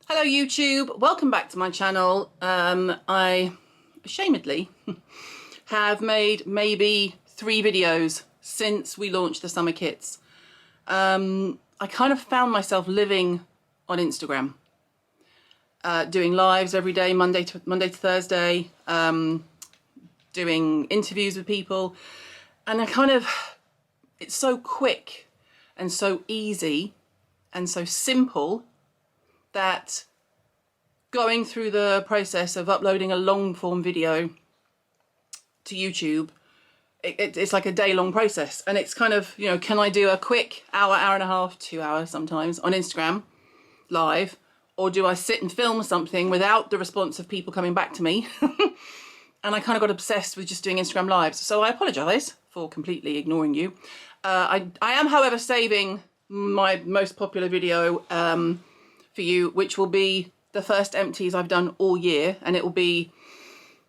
Hello YouTube, welcome back to my channel. I ashamedly have made maybe 3 videos since we launched the summer kits. I kind of found myself living on Instagram, doing lives every day, Monday to Thursday, doing interviews with people, and it's so quick and so easy and so simple that going through the process of uploading a long form video to YouTube, it's like a day-long process. And it's kind of, you know, can I do a quick hour and a half, 2 hours sometimes on Instagram live, or do I sit and film something without the response of people coming back to me? And I kind of got obsessed with just doing Instagram lives. So I apologize for completely ignoring you. I am, however, saving my most popular video for you, which will be the first empties I've done all year, and it will be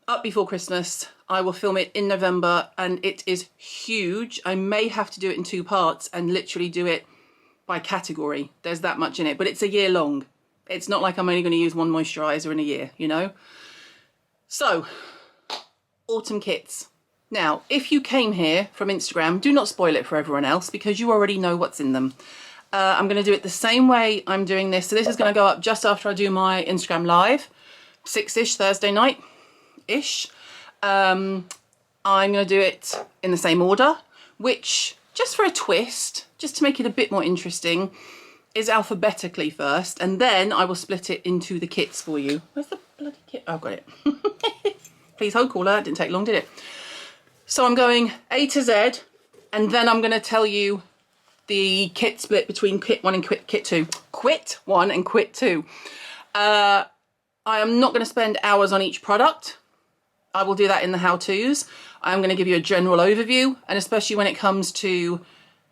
up before Christmas. I will film it in November, and it is huge. I may have to do it in 2 parts and literally do it by category. There's that much in it, but it's a year long. It's not like I'm only going to use 1 moisturizer in a year, you know? So, autumn kits. Now, if you came here from Instagram, do not spoil it for everyone else because you already know what's in them. I'm going to do it the same way I'm doing this. So this is going to go up just after I do my Instagram live, 6-ish, Thursday night-ish. I'm going to do it in the same order, which, just for a twist, just to make it a bit more interesting, is alphabetically first, and then I will split it into the kits for you. Where's the bloody kit? Oh, I've got it. Please hold caller, it didn't take long, did it? So I'm going A to Z, and then I'm going to tell you the kit split between kit 1 and kit 2. Quit 1 and quit 2. I am not going to spend hours on each product. I will do that in the how-tos. I'm going to give you a general overview, and especially when it comes to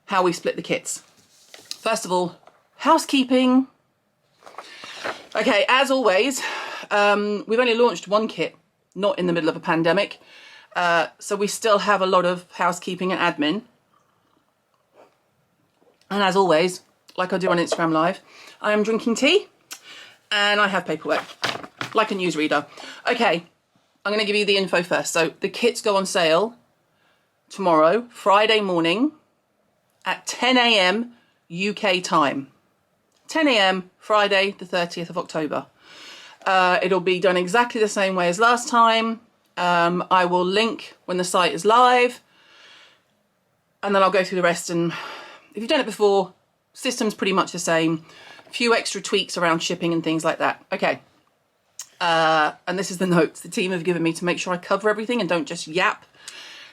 how we split the kits. First of all, housekeeping. Okay, as always, we've only launched 1 kit, not in the middle of a pandemic. So we still have a lot of housekeeping and admin. And as always, like I do on Instagram Live, I am drinking tea and I have paperwork, like a newsreader. Okay, I'm going to give you the info first. So the kits go on sale tomorrow, Friday morning at 10 AM UK time. 10 AM, Friday, the 30th of October. It'll be done exactly the same way as last time. I will link when the site is live, and then I'll go through the rest. And if you've done it before, system's pretty much the same. A few extra tweaks around shipping and things like that. Okay. And this is the notes the team have given me to make sure I cover everything and don't just yap.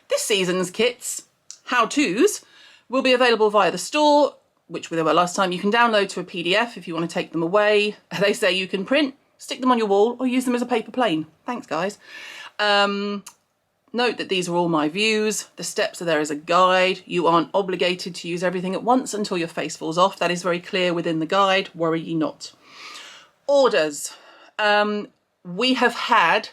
This season's kits, how-tos, will be available via the store, which they were last time. You can download to a PDF if you want to take them away. They say you can print, stick them on your wall, or use them as a paper plane. Thanks, guys. Note that these are all my views. The steps are there as a guide. You aren't obligated to use everything at once until your face falls off. That is very clear within the guide. Worry ye not. Orders. We have had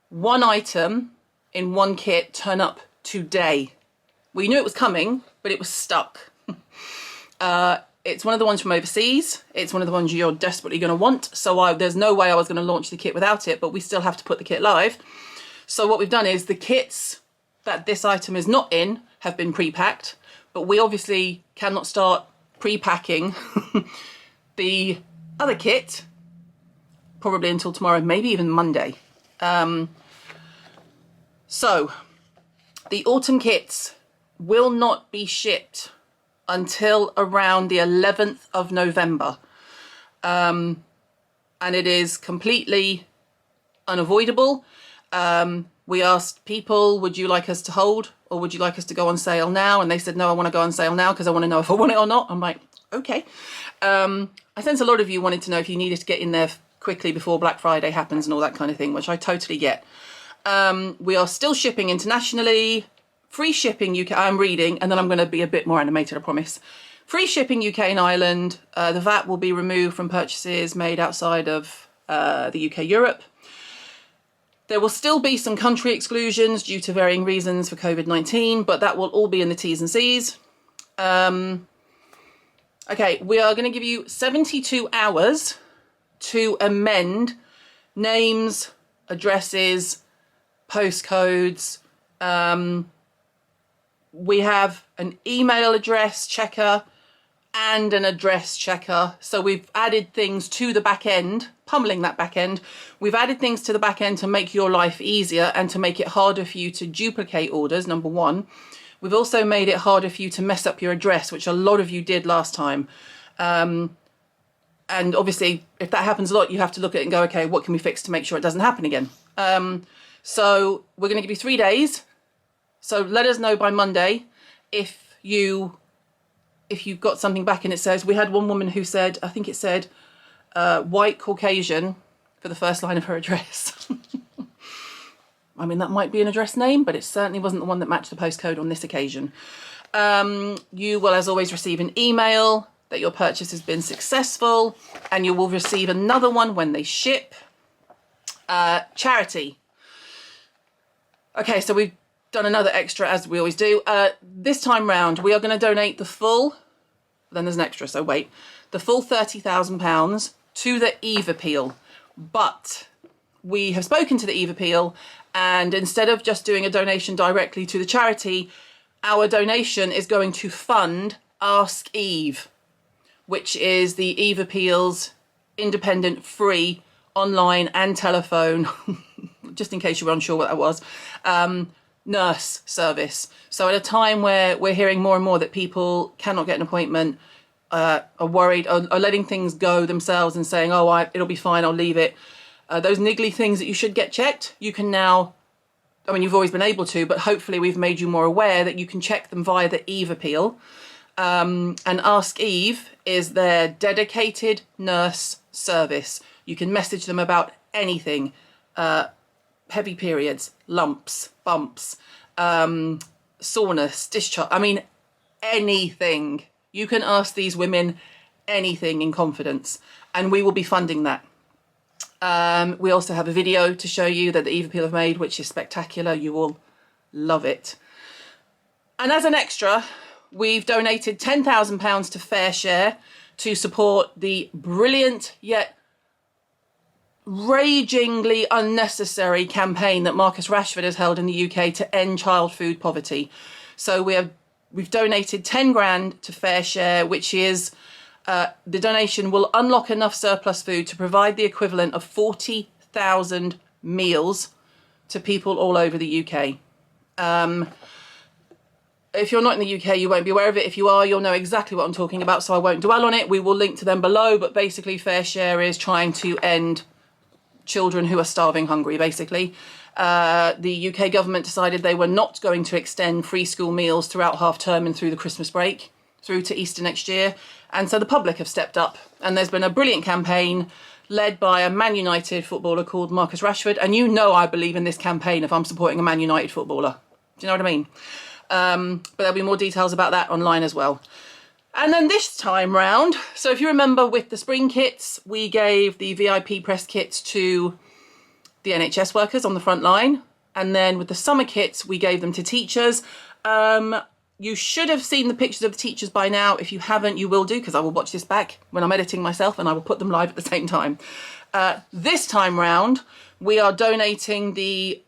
1 item in 1 kit turn up today. We knew it was coming, but it was stuck. It's one of the ones from overseas. It's one of the ones you're desperately going to want. So there's no way I was going to launch the kit without it, but we still have to put the kit live. So what we've done is the kits that this item is not in have been pre-packed, but we obviously cannot start pre-packing the other kit probably until tomorrow, maybe even Monday. So the autumn kits will not be shipped until around the 11th of November. And it is completely unavoidable. We asked people, would you like us to hold or would you like us to go on sale now? And they said, no, I want to go on sale now because I want to know if I want it or not. I'm like, okay. I sense a lot of you wanted to know if you needed to get in there quickly before Black Friday happens and all that kind of thing, which I totally get. We are still shipping internationally. Free shipping UK, I'm reading, and then I'm going to be a bit more animated, I promise. Free shipping UK and Ireland. The VAT will be removed from purchases made outside of the UK, Europe. There will still be some country exclusions due to varying reasons for COVID-19, but that will all be in the T's and C's. Okay, we are going to give you 72 hours to amend names, addresses, postcodes. We have an email address checker and an address checker. So we've added things to the back end, pummeling that back end. We've added things to the back end to make your life easier and to make it harder for you to duplicate orders, number one. We've also made it harder for you to mess up your address, which a lot of you did last time. And obviously, if that happens a lot, you have to look at it and go, okay, what can we fix to make sure it doesn't happen again? So we're going to give you 3 days. So let us know by Monday if you've got something back and it says, we had one woman who said, I think it said white Caucasian for the first line of her address. I mean, that might be an address name, but it certainly wasn't the one that matched the postcode on this occasion. You will, as always, receive an email that your purchase has been successful, and you will receive another one when they ship. Charity. Okay, so we've done another extra, as we always do. This time round, we are going to donate the full, then there's an extra, so wait, the full £30,000 to the Eve Appeal. But we have spoken to the Eve Appeal, and instead of just doing a donation directly to the charity, our donation is going to fund Ask Eve, which is the Eve Appeal's independent, free, online and telephone, just in case you were unsure what that was, nurse service. So at a time where we're hearing more and more that people cannot get an appointment, are worried, are letting things go themselves and saying, oh, it'll be fine, I'll leave it. Those niggly things that you should get checked, you can now, I mean, you've always been able to, but hopefully we've made you more aware that you can check them via the Eve Appeal. And Ask Eve is their dedicated nurse service. You can message them about anything, heavy periods, lumps, bumps, soreness, discharge, I mean, anything. You can ask these women anything in confidence, and we will be funding that. We also have a video to show you that the Eve Appeal have made, which is spectacular. You will love it. And as an extra, we've donated £10,000 to Fair Share to support the brilliant yet ragingly unnecessary campaign that Marcus Rashford has held in the UK to end child food poverty. So we've donated 10 grand to Fair Share, which is the donation will unlock enough surplus food to provide the equivalent of 40,000 meals to people all over the UK. If you're not in the UK, you won't be aware of it. If you are, you'll know exactly what I'm talking about, so I won't dwell on it. We will link to them below, but basically Fair Share is trying to end children who are starving hungry, basically. The UK government decided they were not going to extend free school meals throughout half term and through the Christmas break, through to Easter next year. And so the public have stepped up, and there's been a brilliant campaign led by a Man United footballer called Marcus Rashford. And you know I believe in this campaign if I'm supporting a Man United footballer. Do you know what I mean? But there'll be more details about that online as well. And then this time round, so if you remember with the spring kits, we gave the VIP press kits to the NHS workers on the front line. And then with the summer kits, we gave them to teachers. You should have seen the pictures of the teachers by now. If you haven't, you will do, because I will watch this back when I'm editing myself and I will put them live at the same time. This time round, we are donating the,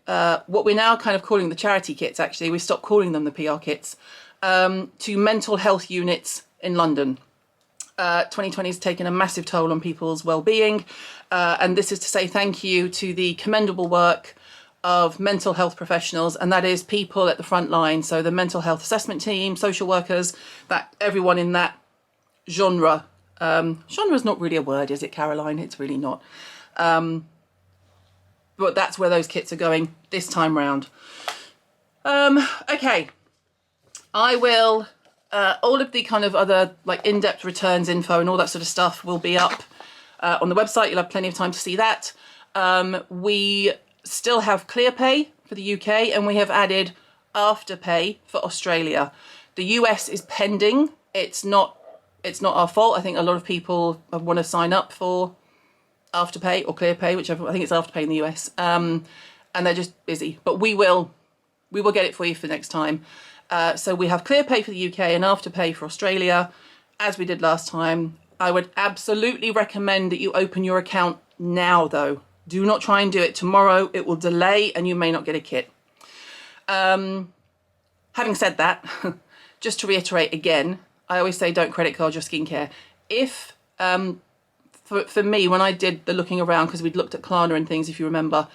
what we're now kind of calling the charity kits, actually. We stopped calling them the PR kits, to mental health units in London. 2020 has taken a massive toll on people's well-being. And this is to say thank you to the commendable work of mental health professionals, and that is people at the front line. So the mental health assessment team, social workers, that everyone in that genre. Genre is not really a word, is it, Caroline? It's really not. But that's where those kits are going this time round. Okay, I will, all of the kind of other like in-depth returns info and all that sort of stuff will be up on the website. You'll have plenty of time to see that. We still have ClearPay for the UK, and we have added Afterpay for Australia. The US is pending. It's not our fault. I think a lot of people want to sign up for Afterpay or ClearPay, whichever. I think it's Afterpay in the US, and they're just busy. But we will get it for you for next time. So we have ClearPay for the UK and Afterpay for Australia, as we did last time. I would absolutely recommend that you open your account now though. Do not try and do it tomorrow. It will delay and you may not get a kit. Having said that, just to reiterate again, I always say don't credit card your skincare. If, for me, when I did the looking around, because we'd looked at Klarna and things, if you remember,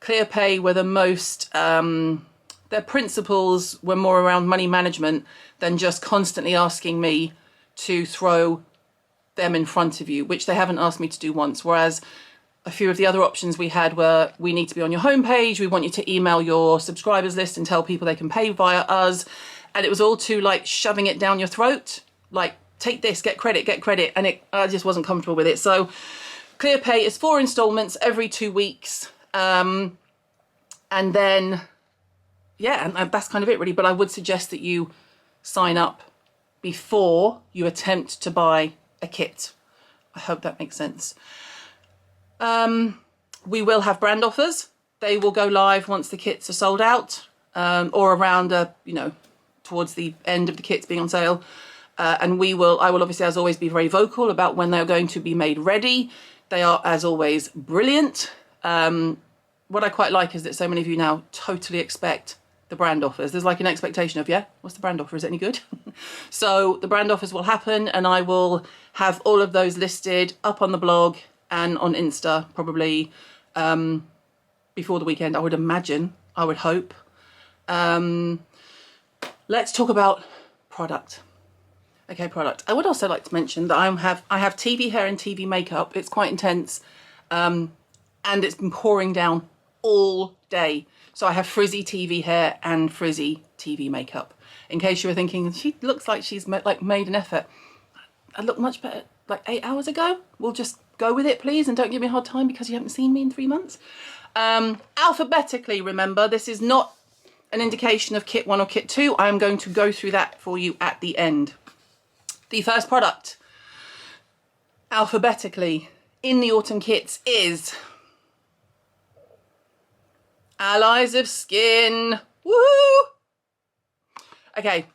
ClearPay were the most, their principles were more around money management than just constantly asking me to throw them in front of you, which they haven't asked me to do once. Whereas a few of the other options we had were, we need to be on your homepage, we want you to email your subscribers list and tell people they can pay via us. And it was all too like shoving it down your throat, like take this, get credit, and I just wasn't comfortable with it. So ClearPay is 4 installments every 2 weeks. And then, yeah, and that's kind of it really. But I would suggest that you sign up before you attempt to buy a kit. I hope that makes sense. We will have brand offers. They will go live once the kits are sold out, or around, towards the end of the kits being on sale. And I will obviously, as always, be very vocal about when they're going to be made ready. They are, as always, brilliant. What I quite like is that so many of you now totally expect the brand offers. There's like an expectation of, yeah, what's the brand offer? Is it any good? So the brand offers will happen, and I will have all of those listed up on the blog and on Insta probably before the weekend, I would imagine, I would hope. Let's talk about product. Okay, product. I would also like to mention that I have TV hair and TV makeup. It's quite intense, and it's been pouring down all day. So I have frizzy TV hair and frizzy TV makeup. In case you were thinking, she looks like she's made an effort. I look much better like 8 hours ago. We'll just go with it, please, and don't give me a hard time because you haven't seen me in 3 months. Alphabetically, remember, this is not an indication of kit 1 or kit 2. I am going to go through that for you at the end. The first product, alphabetically, in the autumn kits is Allies of Skin. Woo! Okay,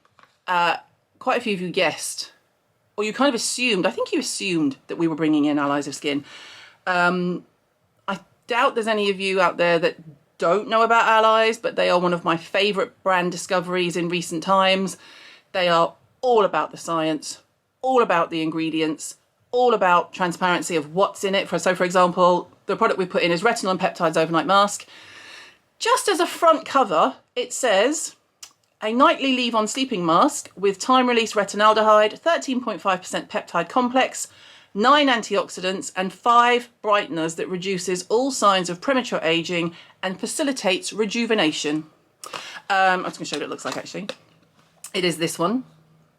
quite a few of you guessed, or you kind of assumed, I think you assumed that we were bringing in Allies of Skin. I doubt there's any of you out there that don't know about Allies, but they are one of my favourite brand discoveries in recent times. They are all about the science, all about the ingredients, all about transparency of what's in it. So for example, the product we put in is Retinol and Peptides Overnight Mask. Just as a front cover, it says, a nightly leave-on sleeping mask with time-release retinaldehyde, 13.5% peptide complex, 9 antioxidants and 5 brighteners that reduces all signs of premature aging and facilitates rejuvenation. I'm just going to show you what it looks like actually. It is this one.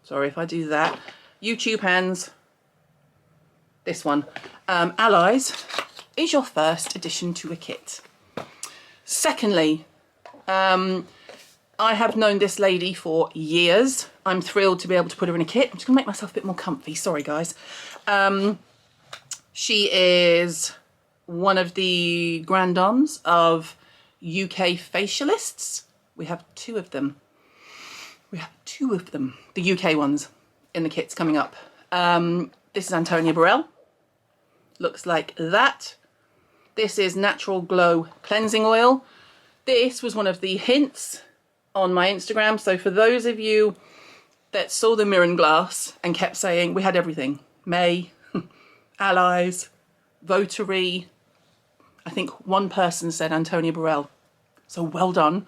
Sorry if I do that. YouTube hands. This one. Allies is your first addition to a kit. Secondly, I have known this lady for years. I'm thrilled to be able to put her in a kit. I'm just going to make myself a bit more comfy. Sorry, guys. She is one of the grand dames of UK facialists. We have 2 of them. We have 2 of them. The UK ones in the kits coming up. This is Antonia Burrell. Looks like that. This is Natural Glow Cleansing Oil. This was one of the hints on my Instagram. So for those of you that saw the mirror and glass and kept saying, we had everything. May, Allies, Votary. I think one person said Antonia Burrell. So well done.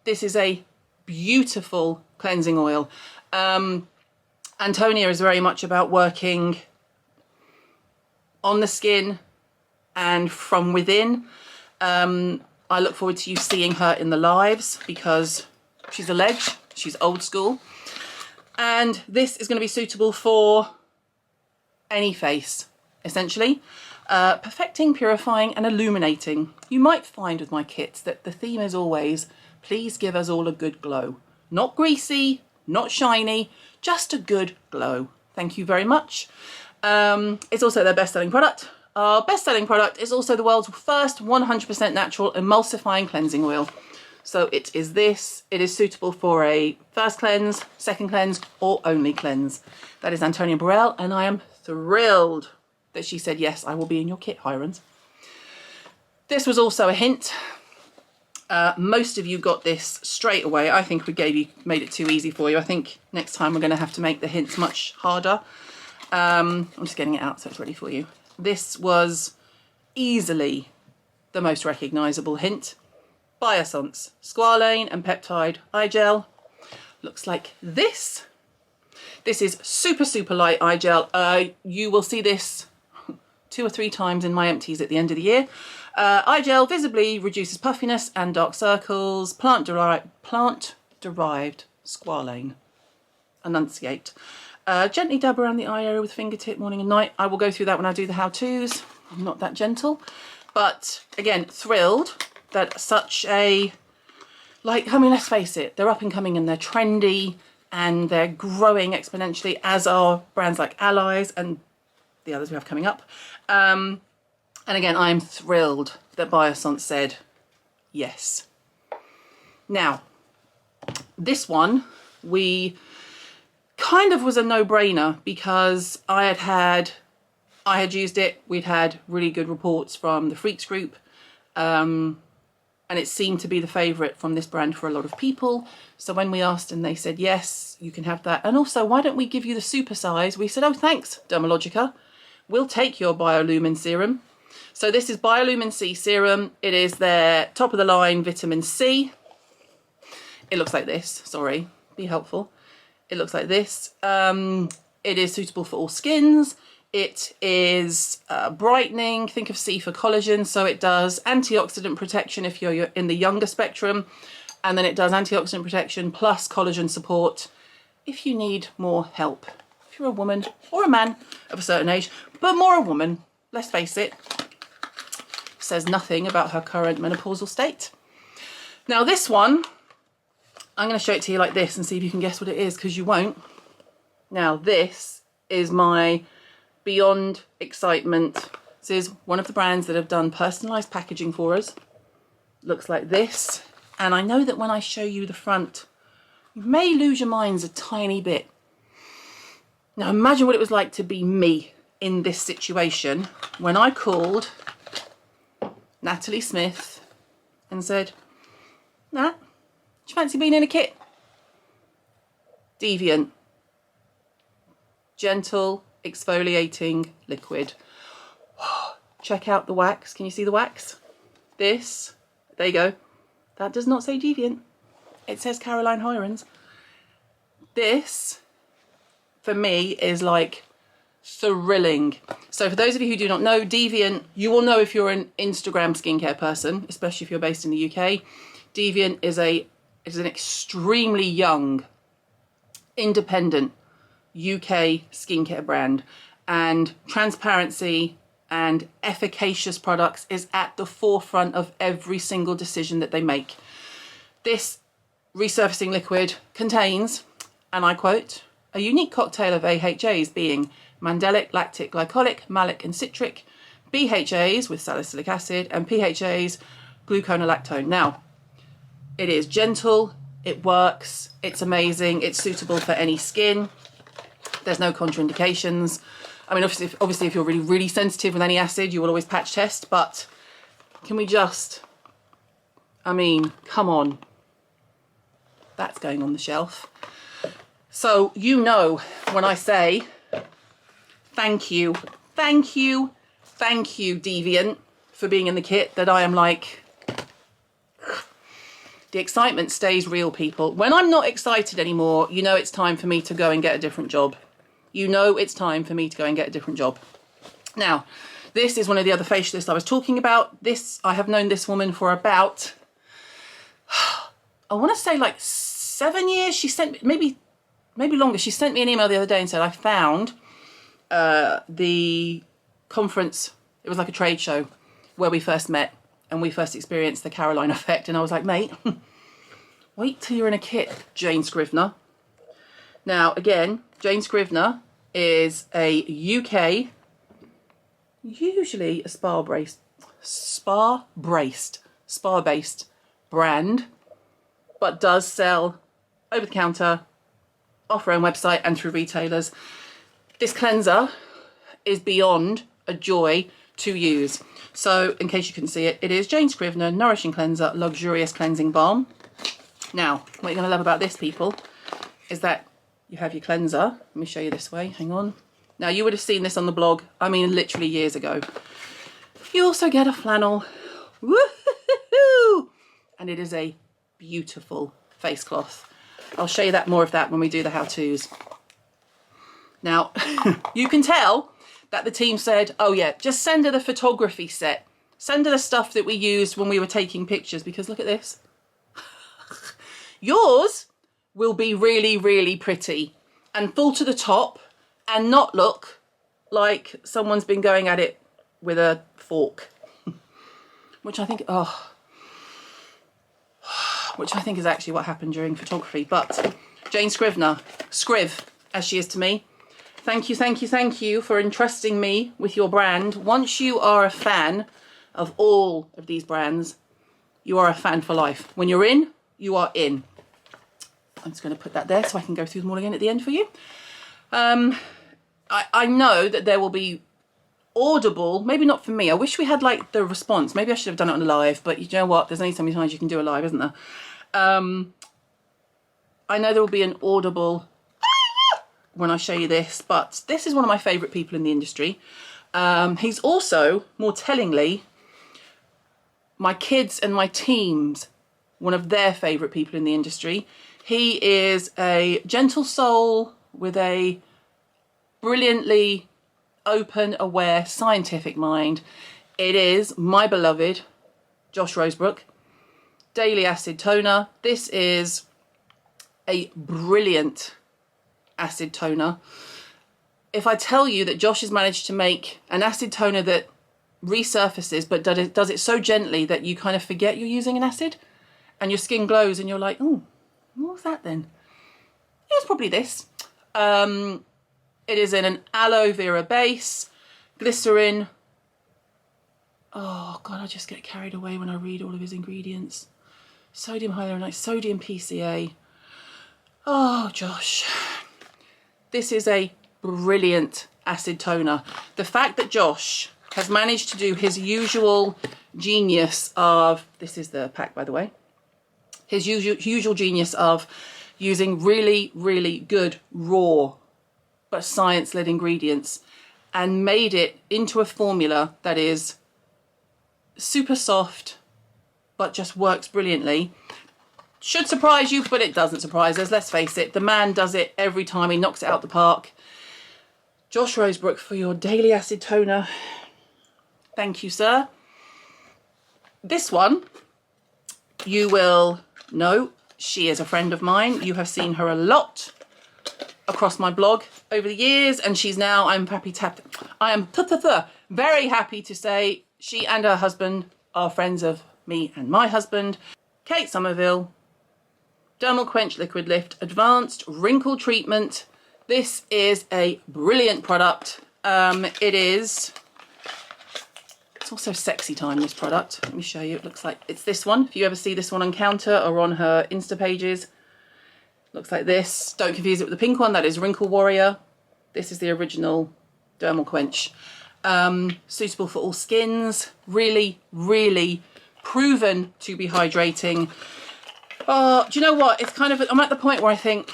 This is a beautiful cleansing oil. Antonia is very much about working on the skin and from within. I look forward to you seeing her in the lives because she's a ledge, she's old school. And this is going to be suitable for any face, essentially. Perfecting, purifying and illuminating. You might find with my kits that the theme is always, please give us all a good glow. Not greasy, not shiny, just a good glow. Thank you very much. It's also their best-selling product. Our best-selling product is also the world's first 100% natural emulsifying cleansing oil. So it is this. It is suitable for a first cleanse, second cleanse, or only cleanse. That is Antonia Burrell, and I am thrilled that she said, yes, I will be in your kit, Hirons. This was also a hint. Most of you got this straight away. I think we made it too easy for you. I think next time we're going to have to make the hints much harder. I'm just getting it out so it's ready for you. This was easily the most recognisable hint. Biossance Squalane and Peptide Eye Gel. Looks like this. This is super, super light eye gel. You will see this 2 or 3 times in my empties at the end of the year. Eye gel visibly reduces puffiness and dark circles. Plant-derived squalane. Enunciate. Gently dab around the eye area with fingertip morning and night. I will go through that when I do the how-tos. I'm not that gentle. But again, thrilled that such a, I mean, let's face it, they're up and coming and they're trendy and they're growing exponentially, as are brands like Allies and the others we have coming up. And again, I'm thrilled that Biossance said yes. Now, this one, we kind of was a no-brainer because I had used it. We'd had really good reports from the Freaks group, and it seemed to be the favourite from this brand for a lot of people. So when we asked and they said, yes, you can have that. And also, why don't we give you the super size? We said, oh, thanks, Dermalogica. We'll take your Biolumin serum. So this is Biolumin C serum. It is their top of the line vitamin C. It looks like this. Sorry, be helpful. It looks like this. It is suitable for all skins. It is brightening. Think of C for collagen. So it does antioxidant protection if you're in the younger spectrum. And then it does antioxidant protection plus collagen support if you need more help. If you're a woman or a man of a certain age, but more a woman, let's face it. Says nothing about her current menopausal state. Now this one, I'm going to show it to you like this and see if you can guess what it is, because you won't. Now this is my Beyond Excitement. This is one of the brands that have done personalised packaging for us. Looks like this. And I know that when I show you the front, you may lose your minds a tiny bit. Now imagine what it was like to be me in this situation when I called Natalie Smith and said, Nat, do you fancy being in a kit? Deviant. Gentle exfoliating liquid. Check out the wax. Can you see the wax? This, there you go. That does not say Deviant. It says Caroline Hirons. This, for me, is like thrilling. So for those of you who do not know, Deviant, you will know if you're an Instagram skincare person, especially if you're based in the UK. Deviant is an extremely young, independent UK skincare brand, and transparency and efficacious products is at the forefront of every single decision that they make. This resurfacing liquid contains, and I quote, a unique cocktail of AHAs being mandelic, lactic, glycolic, malic and citric, BHAs with salicylic acid, and PHAs, gluconolactone. Now, it is gentle, it works, it's amazing, it's suitable for any skin. There's no contraindications. I mean, obviously if you're really, really sensitive with any acid, you will always patch test, but can we just, I mean, come on. That's going on the shelf. So you know when I say thank you, thank you, thank you, Deviant, for being in the kit, that I am like, the excitement stays real, people. When I'm not excited anymore, you know it's time for me to go and get a different job. You know it's time for me to go and get a different job. Now, this is one of the other facialists I was talking about. This, I have known this woman for about, I want to say like 7 years. She sent me, maybe longer. She sent me an email the other day and said, I found the conference. It was like a trade show where we first met and we first experienced the Caroline effect. And I was like, mate, wait till you're in a kit, Jane Scrivener. Now, again, Jane Scrivener is a UK, usually a spa-based brand. but does sell over the counter, off her own website and through retailers. This cleanser is beyond a joy to use. So in case you couldn't see it, it is Jane Scrivener Nourishing Cleanser Luxurious Cleansing Balm. Now, what you're going to love about this, people, is that you have your cleanser. Let me show you this way. Hang on. Now, you would have seen this on the blog, I mean, literally years ago. You also get a flannel. Woo-hoo-hoo! And it is a beautiful face cloth. I'll show you that more of that when we do the how-tos. Now, you can tell that the team said, oh yeah, just send her the photography set. Send her the stuff that we used when we were taking pictures, because look at this. Yours will be really, really pretty and full to the top and not look like someone's been going at it with a fork. Which I think, which I think is actually what happened during photography. But Jane Scrivener, Scriv, as she is to me, thank you, thank you, thank you for entrusting me with your brand. Once you are a fan of all of these brands, you are a fan for life. When you're in, you are in. I'm just going to put that there so I can go through them all again at the end for you. I know that there will be audible, maybe not for me. I wish we had like the response. Maybe I should have done it on a live, but you know what? There's only so many times you can do a live, isn't there? I know there will be an audible when I show you this, but this is one of my favourite people in the industry. He's also, more tellingly, my kids and my team's one of their favourite people in the industry. He is a gentle soul with a brilliantly open, aware, scientific mind. It is my beloved Josh Rosebrook Daily Acid Toner. This is a brilliant acid toner. If I tell you that Josh has managed to make an acid toner that resurfaces but does it so gently that you kind of forget you're using an acid and your skin glows and you're like, oh, what was that then? It was probably this. It is in an aloe vera base, glycerin. Oh God, I just get carried away when I read all of his ingredients. Sodium hyaluronate, sodium PCA. Oh, Josh. This is a brilliant acid toner. The fact that Josh has managed to do his usual genius of, this is the pack by the way, his usual genius of using really, really good raw but science-led ingredients and made it into a formula that is super soft but just works brilliantly. Should surprise you, but it doesn't surprise us. Let's face it, the man does it every time. He knocks it out the park. Josh Rosebrook, for your daily acid toner. Thank you, sir. This one, you will know, she is a friend of mine. You have seen her a lot across my blog over the years, and she's now, I am very happy to say she and her husband are friends of me and my husband. Kate Somerville, Dermal Quench Liquid Lift Advanced Wrinkle Treatment. This is a brilliant product. It's also sexy time, this product. Let me show you. It looks like it's this one. If you ever see this one on counter or on her Insta pages, looks like this. Don't confuse it with the pink one. That is Wrinkle Warrior. This is the original Dermal Quench. Suitable for all skins. Really, really proven to be hydrating. Oh, do you know what? It's kind of, I'm at the point where I think,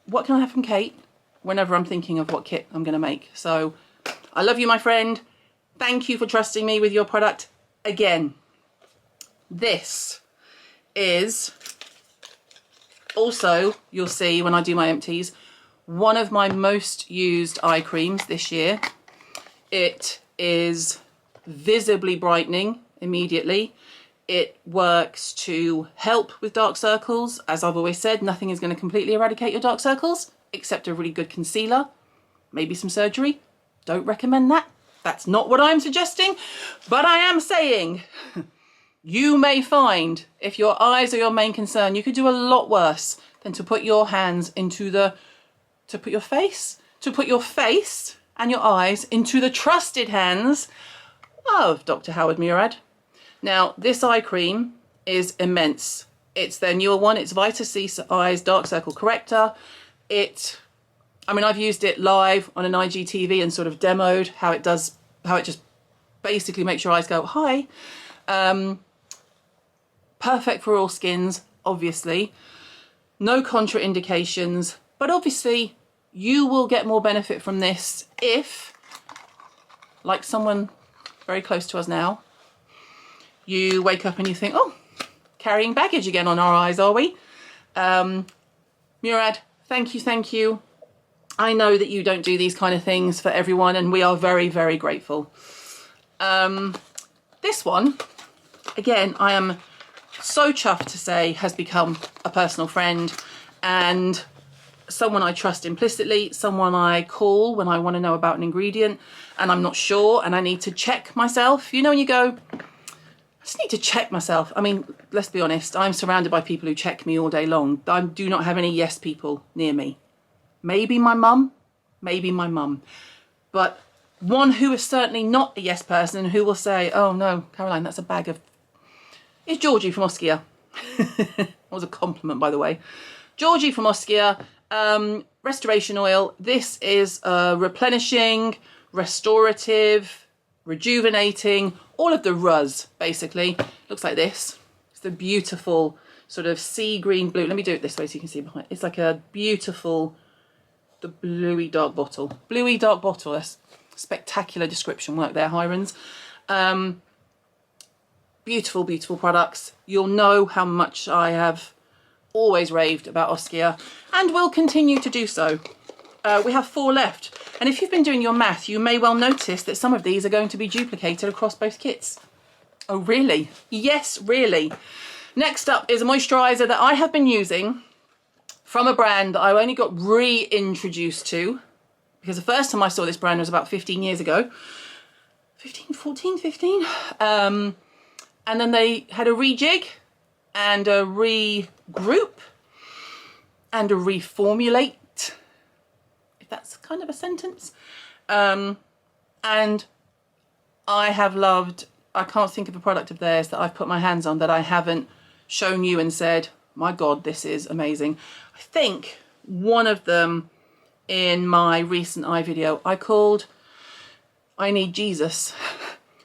what can I have from Kate? Whenever I'm thinking of what kit I'm going to make. So I love you, my friend. Thank you for trusting me with your product again. This is also, you'll see when I do my empties, one of my most used eye creams this year. It is visibly brightening immediately. It works to help with dark circles. As I've always said, nothing is going to completely eradicate your dark circles except a really good concealer, maybe some surgery. Don't recommend that. That's not what I'm suggesting, but I am saying you may find, if your eyes are your main concern, you could do a lot worse than to put your hands into to put your face and your eyes into the trusted hands of Dr. Howard Murad. Now, this eye cream is immense. It's their newer one. It's Vita C Eyes Dark Circle Corrector. I mean, I've used it live on an IGTV and sort of demoed how it just basically makes your eyes go, hi. Perfect for all skins, obviously. No contraindications, but obviously you will get more benefit from this if, like someone very close to us now, you wake up and you think, oh, carrying baggage again on our eyes, are we? Murad, thank you. I know that you don't do these kind of things for everyone, and we are very, very grateful. This one, again, I am so chuffed to say has become a personal friend and someone I trust implicitly, someone I call when I want to know about an ingredient and I'm not sure and I need to check myself. You know, when you go, I just need to check myself. I mean, let's be honest, I'm surrounded by people who check me all day long. I do not have any yes people near me. Maybe my mum, but one who is certainly not a yes person and who will say, oh no, Caroline, that's a bag of... It's Georgie from Oskia. That was a compliment, by the way. Georgie from Oskia, restoration oil. This is replenishing, restorative, rejuvenating, all of the ruz, basically. Looks like this. It's the beautiful sort of sea green blue. Let me do it this way so you can see behind. It's like a beautiful, the bluey dark bottle. Bluey dark bottle. That's spectacular description work there, Hirons. Beautiful, beautiful products. You'll know how much I have always raved about Oskia and will continue to do so. We have 4 left. And if you've been doing your math, you may well notice that some of these are going to be duplicated across both kits. Oh, really? Yes, really. Next up is a moisturiser that I have been using from a brand that I only got reintroduced to, because the first time I saw this brand was about 15 years ago. 15. And then they had a rejig and a regroup and a reformulate, if that's kind of a sentence. And I have loved, I can't think of a product of theirs that I've put my hands on that I haven't shown you and said, my God, this is amazing. I think one of them in my recent eye video I called I Need Jesus.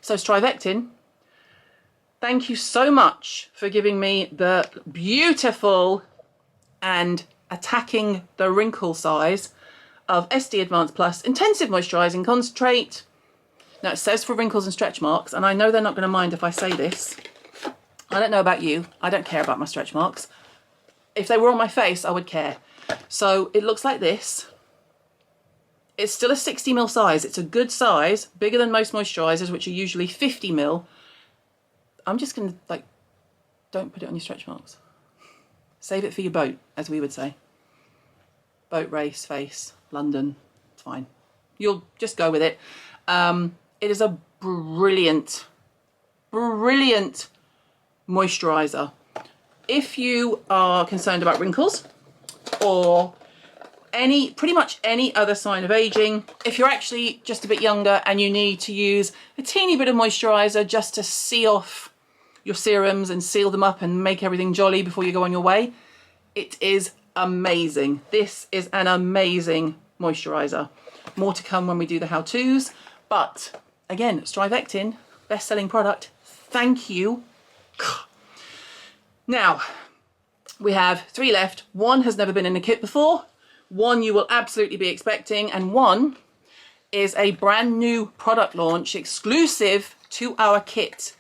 So Strivectin, thank you so much for giving me the beautiful and attacking the wrinkle size of SD Advanced Plus Intensive Moisturising Concentrate. Now it says for wrinkles and stretch marks, and I know they're not going to mind if I say this. I don't know about you. I don't care about my stretch marks. If they were on my face, I would care. So it looks like this. It's still a 60ml size. It's a good size, bigger than most moisturisers, which are usually 50ml. I'm just going to, like, don't put it on your stretch marks. Save it for your boat, as we would say. Boat race, face, London, it's fine. You'll just go with it. It is a brilliant, brilliant moisturiser. If you are concerned about wrinkles or pretty much any other sign of aging, if you're actually just a bit younger and you need to use a teeny bit of moisturiser just to see off your serums and seal them up and make everything jolly before you go on your way, it is amazing. This is an amazing moisturiser. More to come when we do the how-tos, but again, Strivectin, best-selling product. Thank you. Now, we have 3 left. 1 has never been in a kit before. 1 you will absolutely be expecting, and 1 is a brand new product launch exclusive to our kit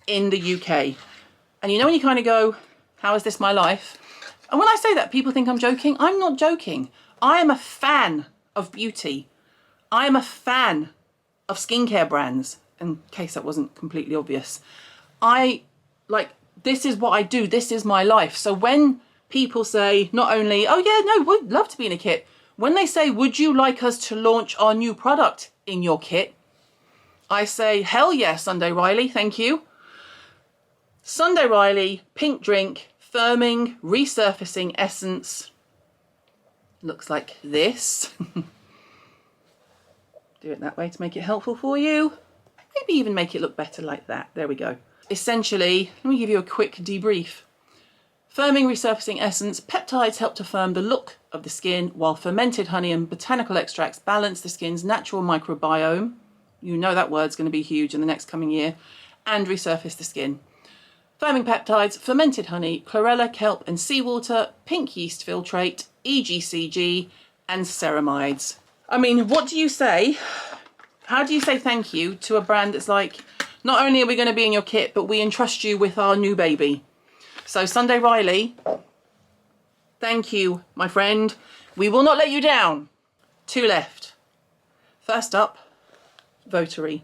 in the UK. And you know when you kind of go, how is this my life? And when I say that, people think I'm joking. I'm not joking. I am a fan of beauty. I am a fan of skincare brands, in case that wasn't completely obvious. This is what I do. This is my life. So when people say not only, oh yeah, no, we'd love to be in a kit. When they say, would you like us to launch our new product in your kit? I say, hell yeah, Sunday Riley, thank you. Sunday Riley Pink Drink Firming Resurfacing Essence. Looks like this. Do it that way to make it helpful for you. Maybe even make it look better like that. There we go. Essentially, let me give you a quick debrief. Firming resurfacing essence. Peptides help to firm the look of the skin, while fermented honey and botanical extracts balance the skin's natural microbiome. You know that word's going to be huge in the next coming year. And resurface the skin. Firming peptides, fermented honey, chlorella, kelp and seawater, pink yeast filtrate, EGCG and ceramides. I mean, what do you say? How do you say thank you to a brand that's like, not only are we going to be in your kit, but we entrust you with our new baby. So Sunday Riley, thank you, my friend. We will not let you down. 2 left. First up, Votary.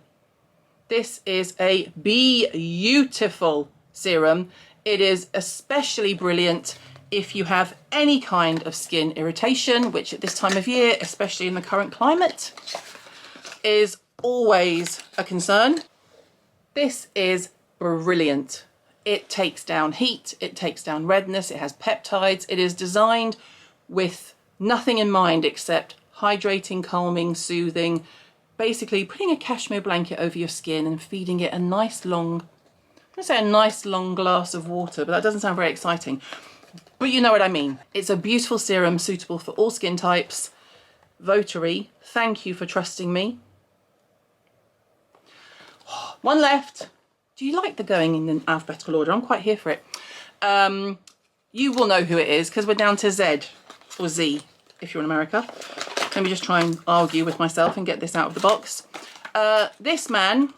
This is a beautiful serum. It is especially brilliant if you have any kind of skin irritation, which at this time of year, especially in the current climate, is always a concern. This is brilliant. It takes down heat, it takes down redness, it has peptides. It is designed with nothing in mind except hydrating, calming, soothing, basically putting a cashmere blanket over your skin and feeding it a nice long, I'm gonna say a nice long glass of water, but that doesn't sound very exciting. But you know what I mean. It's a beautiful serum suitable for all skin types. Votary, thank you for trusting me. 1 left. Do you like the going in alphabetical order? I'm quite here for it. You will know who it is because we're down to Z, or Z if you're in America. Let me just try and argue with myself and get this out of the box. This man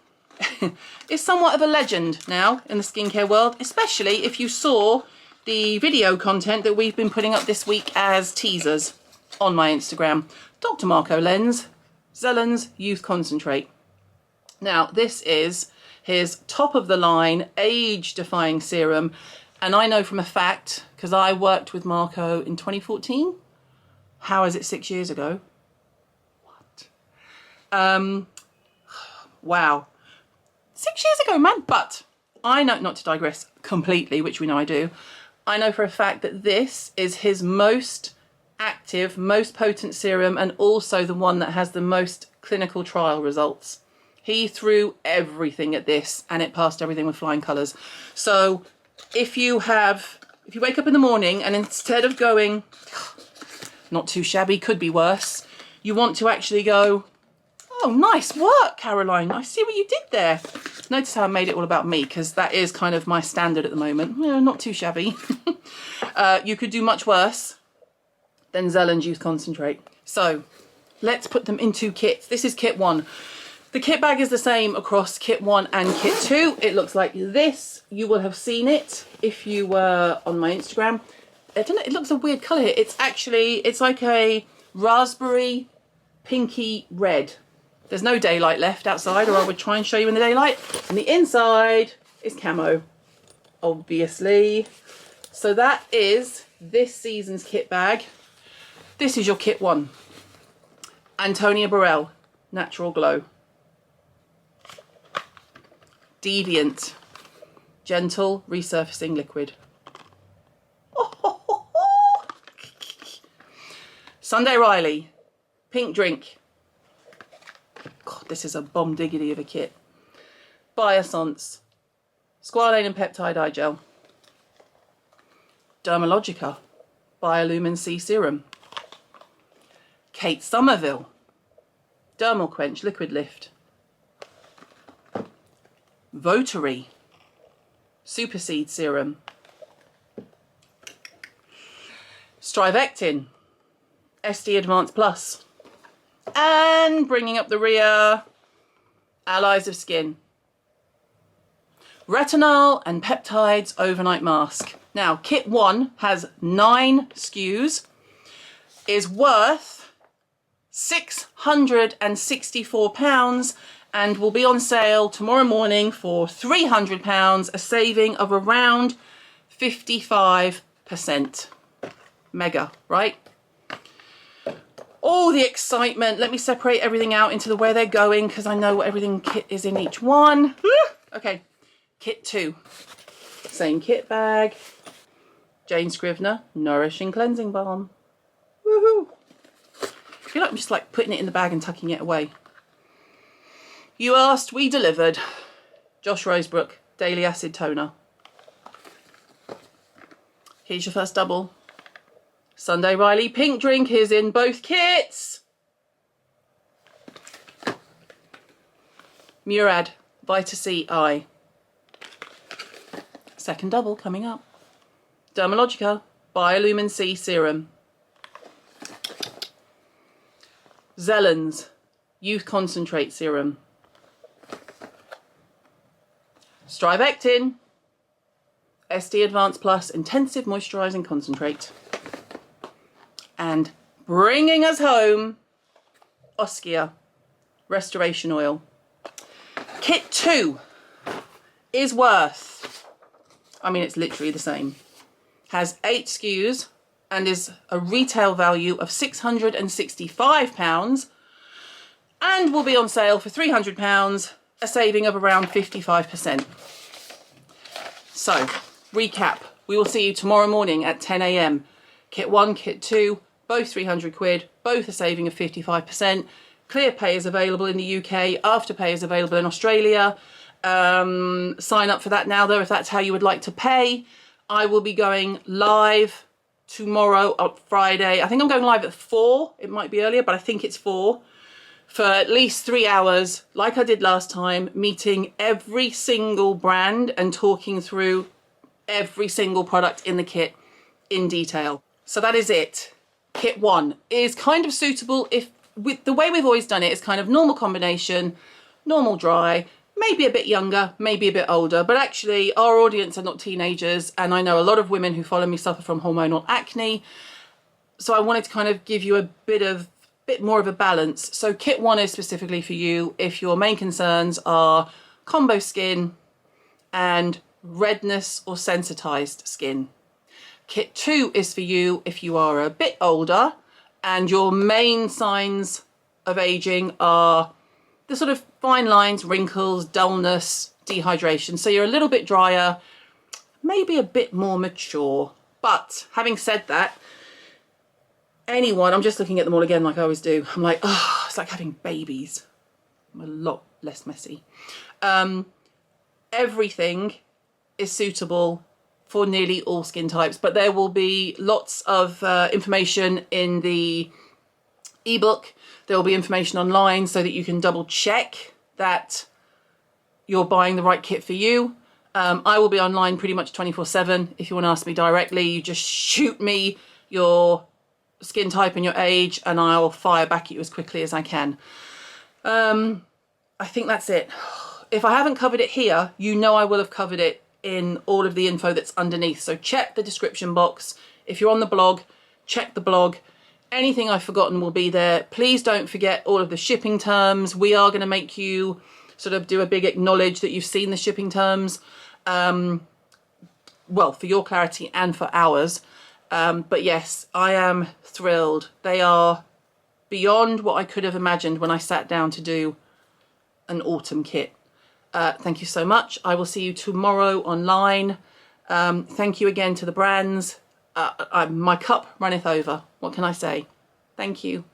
is somewhat of a legend now in the skincare world, especially if you saw the video content that we've been putting up this week as teasers on my Instagram. Dr. Marco Lenz, Zellen's Youth Concentrate. Now, this is his top of the line, age-defying serum. And I know from a fact, because I worked with Marco in 2014. How is it 6 years ago? What? Wow. 6 years ago, man. But I know, not to digress completely, which we know I do, I know for a fact that this is his most active, most potent serum, and also the one that has the most clinical trial results. He threw everything at this and it passed everything with flying colours. So if you wake up in the morning and instead of going, not too shabby, could be worse, you want to actually go, oh, nice work, Caroline. I see what you did there. Notice how I made it all about me, because that is kind of my standard at the moment. Not too shabby. You could do much worse than Zellen's Youth Concentrate. So let's put them into kits. This is kit 1. The kit bag is the same across kit 1 and kit 2. It looks like this. You will have seen it if you were on my Instagram. I don't know, it looks a weird colour here. It's like a raspberry pinky red. There's no daylight left outside, or I would try and show you in the daylight. And the inside is camo, obviously. So that is this season's kit bag. This is your kit 1. Antonia Borrell, Natural Glow. Deviant, gentle resurfacing liquid. Sunday Riley, pink drink. God, this is a bomb diggity of a kit. Biossance, squalane and peptide eye gel. Dermalogica, Biolumin C serum. Kate Somerville, Dermal Quench liquid lift. Votary, Superseed serum. Strivectin, SD Advanced Plus. And bringing up the rear, Allies of Skin. Retinol and Peptides Overnight Mask. Now, kit 1 has 9 SKUs, is worth £664, and will be on sale tomorrow morning for £300, a saving of around 55%. Mega, right? All the excitement. Let me separate everything out into where they're going, because I know what everything kit is in each one. Okay, kit 2. Same kit bag. Jane Scrivener, Nourishing Cleansing Balm. Woohoo! I feel like I'm just like putting it in the bag and tucking it away. You asked, we delivered. Josh Rosebrook, Daily Acid Toner. Here's your first double. Sunday Riley pink drink is in both kits. Murad Vita C Eye. Second double coming up. Dermalogica Biolumin C Serum. Zellens Youth Concentrate Serum. Strivectin SD Advanced Plus Intensive Moisturising Concentrate. And bringing us home, Oskia Restoration Oil. Kit 2 is worth, I mean, it's literally the same. Has 8 SKUs and is a retail value of £665 and will be on sale for £300, a saving of around 55%. So, recap. We will see you tomorrow morning at 10 AM. Kit 1, Kit 2, both 300 quid, both a saving of 55%. Clear pay is available in the UK, Afterpay is available in Australia. Sign up for that now though if that's how you would like to pay. I will be going live tomorrow on Friday. I think I'm going live at 4, it might be earlier, but I think it's 4. For at least 3 hours, like I did last time, meeting every single brand and talking through every single product in the kit in detail. So that is it. Kit 1 is kind of suitable if, with the way we've always done it, it's kind of normal combination, normal dry, maybe a bit younger, maybe a bit older, but actually our audience are not teenagers, and I know a lot of women who follow me suffer from hormonal acne, so I wanted to kind of give you a bit more of a balance. So Kit 1 is specifically for you if your main concerns are combo skin and redness or sensitized skin. Kit 2 is for you if you are a bit older and your main signs of aging are the sort of fine lines, wrinkles, dullness, dehydration. So you're a little bit drier, maybe a bit more mature. But having said that, anyone, I'm just looking at them all again like I always do. I'm like, oh, it's like having babies. I'm a lot less messy. Everything is suitable for nearly all skin types, but there will be lots of information in the ebook. There will be information online so that you can double check that you're buying the right kit for you. I will be online pretty much 24/7. If you want to ask me directly, you just shoot me your skin type and your age and I'll fire back at you as quickly as I can. I think that's it. If I haven't covered it here, you know I will have covered it in all of the info that's underneath. So check the description box. If you're on the blog, check the blog. Anything I've forgotten will be there. Please don't forget all of the shipping terms. We are going to make you sort of do a big acknowledge that you've seen the shipping terms. Well, for your clarity and for ours. But yes, I am thrilled. They are beyond what I could have imagined when I sat down to do an autumn kit. Thank you so much. I will see you tomorrow online. Thank you again to the brands. My cup runneth over. What can I say? Thank you.